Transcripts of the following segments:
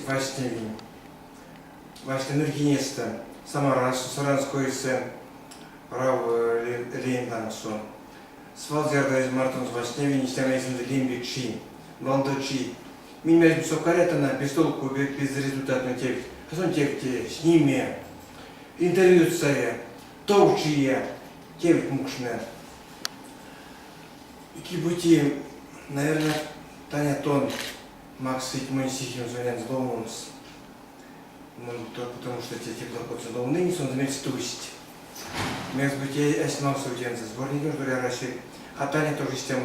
Вашневин. Вашта Нургинеста, Самарасу, Саранской се, Рав Лейндансу. Свалзерда из Мартунс Вашневин, Истямайзен Лимбичи, Валдочи. Меня бисокарета на пистолку безрезультатную текст. А сон текте с ними интервью цая, толчия, текст мушная. И кибути, наверное, Таня Тон, Макс и Монсихим звонят с домом. Потому что те теплоходцы давно не сон заметить тусть. Между быть, я снимал суденца, сборник между Раши, а Таня тоже с тем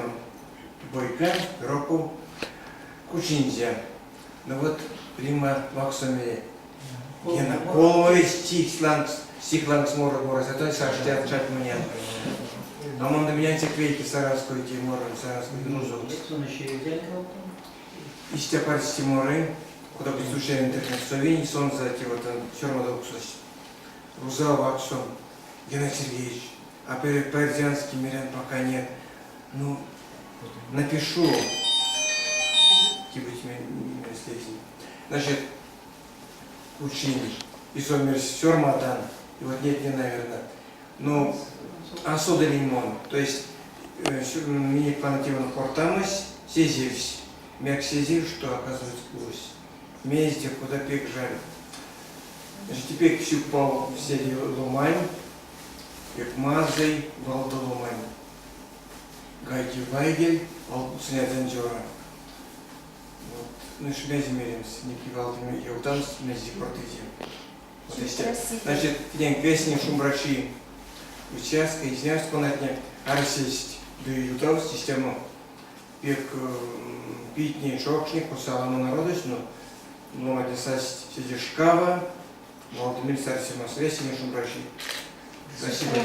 бойка, року, кучинзя. Но вот Рима Максоми, Гена, Колой стихланг смора город, а то Саште отчать мне. А он до меня цеквейки Саранскую Тимора, Саранскую Гнузу. И степар с Тиморы, куда послушали интернет, Совини, сон за те вот черно доксус. Рузал Ваксом, Геннадий Сергеевич, а по-эрзиански мирян пока нет. Ну, напишу. Значит, учили. И сомер сёрмадан. И вот нет, не наверное. Ну, асода лимон. То есть, мне планетивно портамось, сезивсь. Мяк сезив, что оказывается гусь. Вместе, куда пек жаль. Значит, теперь всю пол все ломаем. Как мазай, валда ломаем. Гайки вайгель, валду снять занджора. Ну, шмязи меримся, не кивалтами, я утам с мези протези. Значит, день песни шумбрачи, участка, изняюсь понятно, арсесть, да и утам систему, пек питни, шокшник, кусаламу народось, но ломать лесасть сидишкава, Владимир Сарсима, связи шумбрачи. Спасибо.